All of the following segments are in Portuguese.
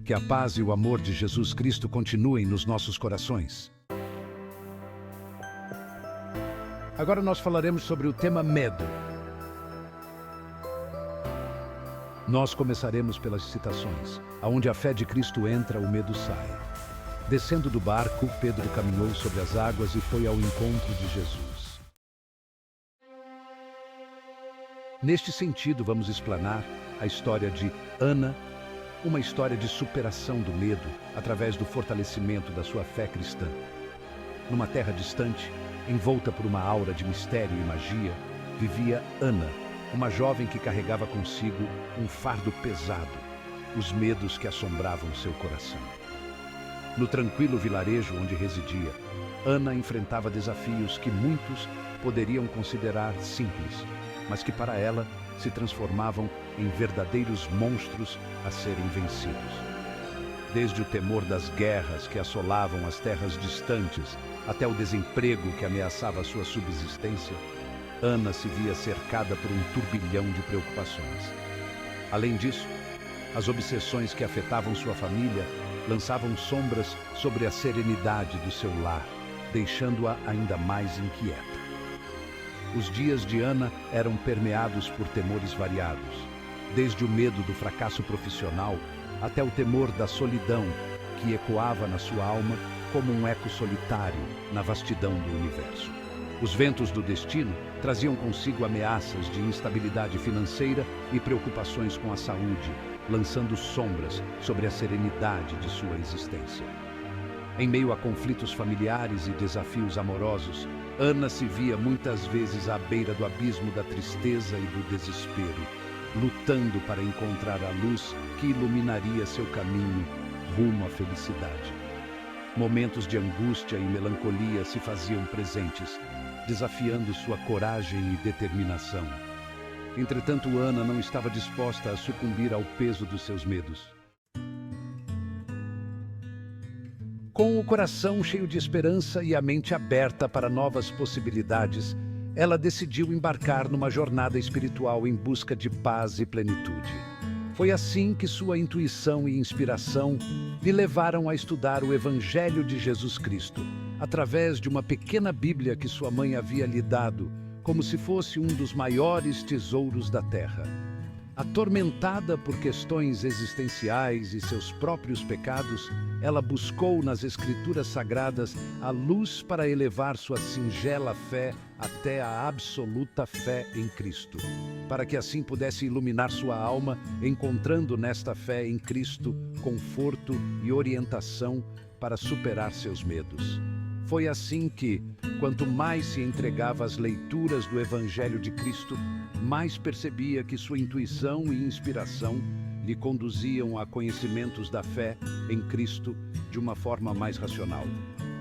Que a paz e o amor de Jesus Cristo continuem nos nossos corações. Agora nós falaremos sobre o tema medo. Nós começaremos pelas citações. Aonde a fé de Cristo entra, o medo sai. Descendo do barco, Pedro caminhou sobre as águas e foi ao encontro de Jesus. Neste sentido, vamos explanar a história de Ana, uma história de superação do medo através do fortalecimento da sua fé cristã. Numa terra distante, envolta por uma aura de mistério e magia, vivia Ana, uma jovem que carregava consigo um fardo pesado, os medos que assombravam seu coração. No tranquilo vilarejo onde residia, Ana enfrentava desafios que muitos poderiam considerar simples, mas que para ela se transformavam em verdadeiros monstros a serem vencidos. Desde o temor das guerras que assolavam as terras distantes até o desemprego que ameaçava sua subsistência, Ana se via cercada por um turbilhão de preocupações. Além disso, as obsessões que afetavam sua família lançavam sombras sobre a serenidade do seu lar, deixando-a ainda mais inquieta. Os dias de Ana eram permeados por temores variados, desde o medo do fracasso profissional até o temor da solidão que ecoava na sua alma como um eco solitário na vastidão do universo. Os ventos do destino traziam consigo ameaças de instabilidade financeira e preocupações com a saúde, lançando sombras sobre a serenidade de sua existência. Em meio a conflitos familiares e desafios amorosos, Ana se via muitas vezes à beira do abismo da tristeza e do desespero, lutando para encontrar a luz que iluminaria seu caminho rumo à felicidade. Momentos de angústia e melancolia se faziam presentes, desafiando sua coragem e determinação. Entretanto, Ana não estava disposta a sucumbir ao peso dos seus medos. Com o coração cheio de esperança e a mente aberta para novas possibilidades, ela decidiu embarcar numa jornada espiritual em busca de paz e plenitude. Foi assim que sua intuição e inspiração lhe levaram a estudar o Evangelho de Jesus Cristo, através de uma pequena Bíblia que sua mãe havia lhe dado, como se fosse um dos maiores tesouros da terra. Atormentada por questões existenciais e seus próprios pecados, ela buscou nas Escrituras Sagradas a luz para elevar sua singela fé até a absoluta fé em Cristo, para que assim pudesse iluminar sua alma, encontrando nesta fé em Cristo conforto e orientação para superar seus medos. Foi assim que, quanto mais se entregava às leituras do Evangelho de Cristo, mais percebia que sua intuição e inspiração lhe conduziam a conhecimentos da fé em Cristo de uma forma mais racional.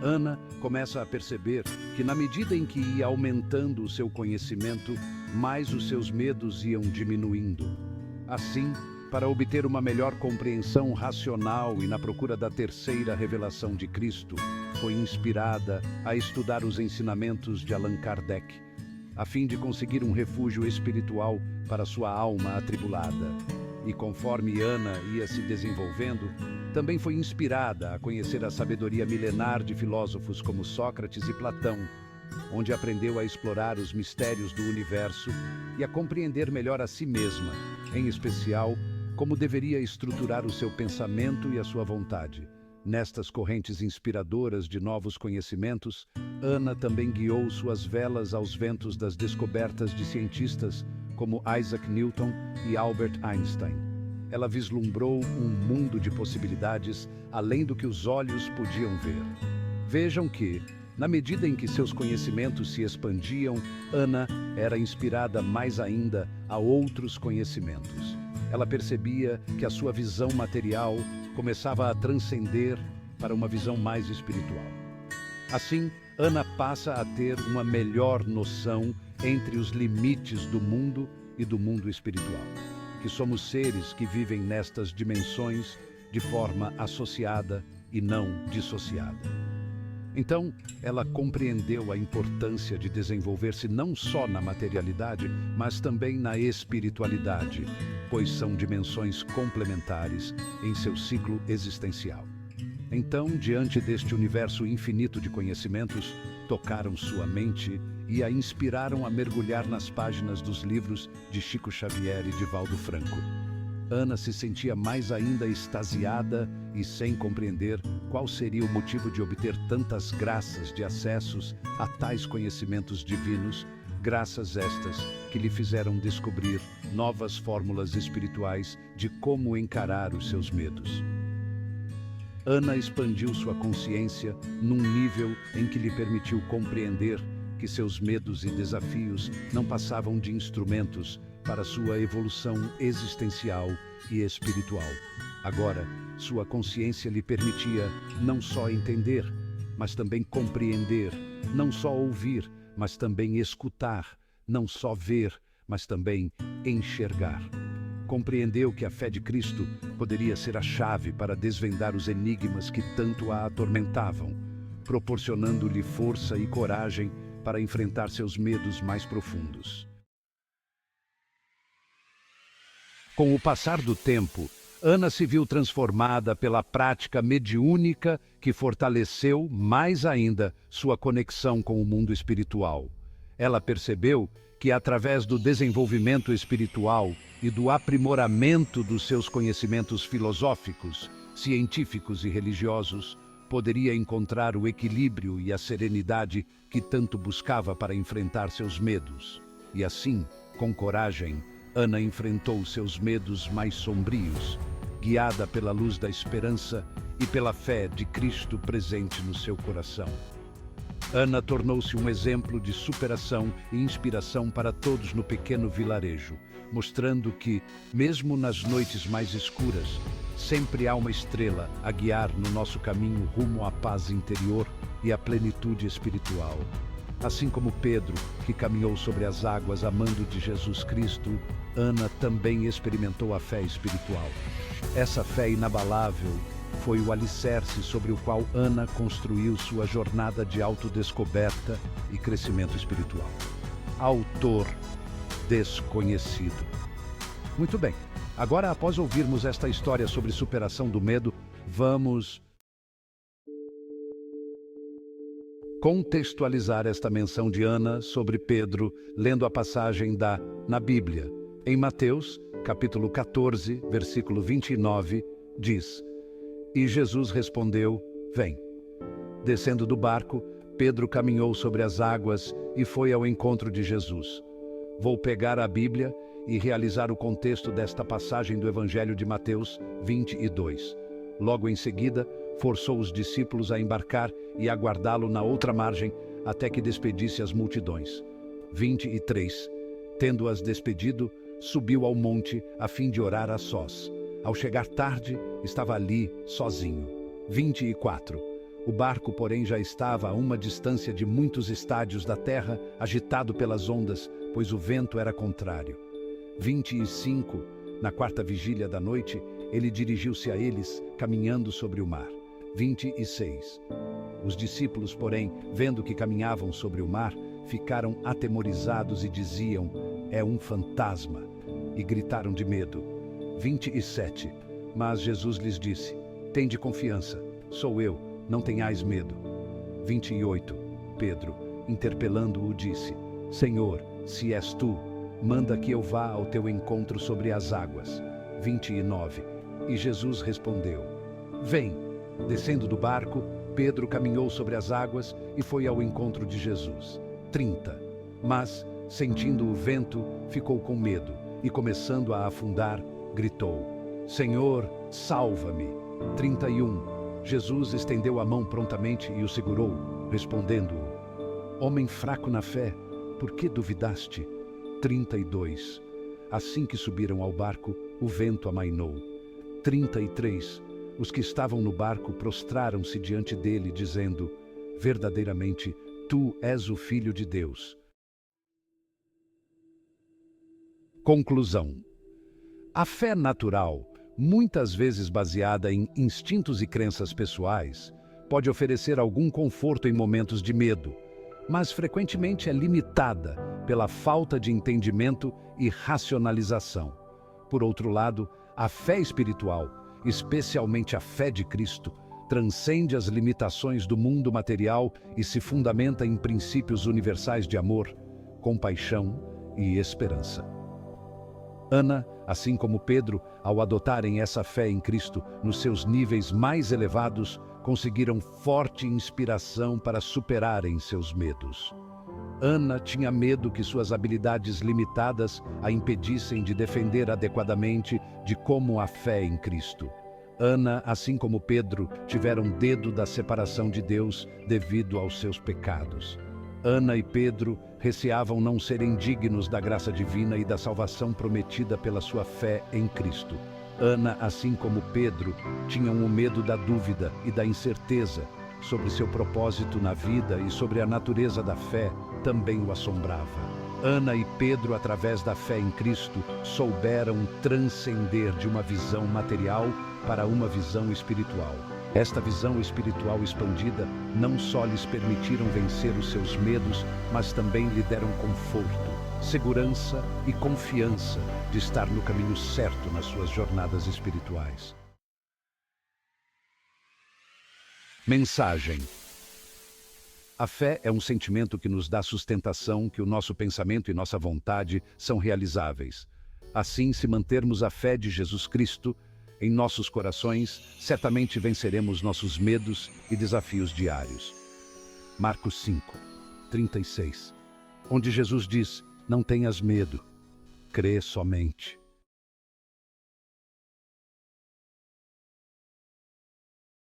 Ana começa a perceber que, na medida em que ia aumentando o seu conhecimento, mais os seus medos iam diminuindo. Assim, para obter uma melhor compreensão racional e na procura da terceira revelação de Cristo, foi inspirada a estudar os ensinamentos de Allan Kardec, a fim de conseguir um refúgio espiritual para sua alma atribulada. E conforme Ana ia se desenvolvendo, também foi inspirada a conhecer a sabedoria milenar de filósofos como Sócrates e Platão, onde aprendeu a explorar os mistérios do universo e a compreender melhor a si mesma, em especial, como deveria estruturar o seu pensamento e a sua vontade. Nestas correntes inspiradoras de novos conhecimentos, Ana também guiou suas velas aos ventos das descobertas de cientistas como Isaac Newton e Albert Einstein. Ela vislumbrou um mundo de possibilidades além do que os olhos podiam ver. Vejam que, na medida em que seus conhecimentos se expandiam, Ana era inspirada mais ainda a outros conhecimentos. Ela percebia que a sua visão material começava a transcender para uma visão mais espiritual. Assim, Ana passa a ter uma melhor noção entre os limites do mundo e do mundo espiritual, que somos seres que vivem nestas dimensões de forma associada e não dissociada. Então, ela compreendeu a importância de desenvolver-se não só na materialidade, mas também na espiritualidade, pois são dimensões complementares em seu ciclo existencial. Então, diante deste universo infinito de conhecimentos, tocaram sua mente e a inspiraram a mergulhar nas páginas dos livros de Chico Xavier e Divaldo Franco. Ana se sentia mais ainda extasiada e sem compreender qual seria o motivo de obter tantas graças de acessos a tais conhecimentos divinos, graças estas que lhe fizeram descobrir novas fórmulas espirituais de como encarar os seus medos. Ana expandiu sua consciência num nível em que lhe permitiu compreender que seus medos e desafios não passavam de instrumentos para sua evolução existencial e espiritual. Agora, sua consciência lhe permitia não só entender, mas também compreender, não só ouvir, mas também escutar, não só ver, mas também enxergar. Compreendeu que a fé de Cristo poderia ser a chave para desvendar os enigmas que tanto a atormentavam, proporcionando-lhe força e coragem para enfrentar seus medos mais profundos. Com o passar do tempo, Ana se viu transformada pela prática mediúnica que fortaleceu mais ainda sua conexão com o mundo espiritual. Ela percebeu que, através do desenvolvimento espiritual e do aprimoramento dos seus conhecimentos filosóficos, científicos e religiosos, poderia encontrar o equilíbrio e a serenidade que tanto buscava para enfrentar seus medos. E assim, com coragem, Ana enfrentou seus medos mais sombrios, guiada pela luz da esperança e pela fé de Cristo presente no seu coração. Ana tornou-se um exemplo de superação e inspiração para todos no pequeno vilarejo, mostrando que, mesmo nas noites mais escuras, sempre há uma estrela a guiar no nosso caminho rumo à paz interior e à plenitude espiritual. Assim como Pedro, que caminhou sobre as águas amando de Jesus Cristo, Ana também experimentou a fé espiritual. Essa fé inabalável foi o alicerce sobre o qual Ana construiu sua jornada de autodescoberta e crescimento espiritual. Autor desconhecido. Muito bem, agora após ouvirmos esta história sobre superação do medo, vamos contextualizar esta menção de Ana sobre Pedro, lendo a passagem na Bíblia. Em Mateus, capítulo 14, versículo 29, diz: E Jesus respondeu: Vem. Descendo do barco, Pedro caminhou sobre as águas e foi ao encontro de Jesus. Vou pegar a Bíblia e realizar o contexto desta passagem do Evangelho de Mateus 22. Logo em seguida, forçou os discípulos a embarcar e aguardá-lo na outra margem até que despedisse as multidões. 23. Tendo-as despedido, subiu ao monte a fim de orar a sós. Ao chegar tarde, estava ali, sozinho. 24. O barco, porém, já estava a uma distância de muitos estádios da terra, agitado pelas ondas, pois o vento era contrário. 25. Na quarta vigília da noite, ele dirigiu-se a eles, caminhando sobre o mar. 26. Os discípulos, porém, vendo que caminhavam sobre o mar, ficaram atemorizados e diziam: É um fantasma, e gritaram de medo. 27. Mas Jesus lhes disse: Tende confiança, sou eu, não tenhais medo. 28. Pedro, interpelando-o, disse: Senhor, se és tu, manda que eu vá ao teu encontro sobre as águas. 29. E Jesus respondeu: Vem. Descendo do barco, Pedro caminhou sobre as águas e foi ao encontro de Jesus. 30. Mas, sentindo o vento, ficou com medo e, começando a afundar, gritou: Senhor, salva-me. 31. Jesus estendeu a mão prontamente e o segurou, respondendo-o: Homem fraco na fé, por que duvidaste? 32. Assim que subiram ao barco, o vento amainou. 33. Os que estavam no barco prostraram-se diante dele, dizendo: Verdadeiramente, tu és o Filho de Deus. Conclusão. A fé natural, muitas vezes baseada em instintos e crenças pessoais, pode oferecer algum conforto em momentos de medo, mas frequentemente é limitada pela falta de entendimento e racionalização. Por outro lado, a fé espiritual, especialmente a fé de Cristo, transcende as limitações do mundo material e se fundamenta em princípios universais de amor, compaixão e esperança. Ana, assim como Pedro, ao adotarem essa fé em Cristo nos seus níveis mais elevados, conseguiram forte inspiração para superarem seus medos. Ana tinha medo que suas habilidades limitadas a impedissem de defender adequadamente de como a fé em Cristo. Ana, assim como Pedro, tiveram dedo da separação de Deus devido aos seus pecados. Ana e Pedro receavam não serem dignos da graça divina e da salvação prometida pela sua fé em Cristo. Ana, assim como Pedro, tinham o medo da dúvida e da incerteza sobre seu propósito na vida e sobre a natureza da fé também o assombrava. Ana e Pedro, através da fé em Cristo, souberam transcender de uma visão material para uma visão espiritual. Esta visão espiritual expandida não só lhes permitiram vencer os seus medos, mas também lhe deram conforto, segurança e confiança de estar no caminho certo nas suas jornadas espirituais. Mensagem: a fé é um sentimento que nos dá sustentação que o nosso pensamento e nossa vontade são realizáveis. Assim, se mantermos a fé de Jesus Cristo em nossos corações, certamente venceremos nossos medos e desafios diários. Marcos 5, 36, onde Jesus diz: não tenhas medo, crê somente.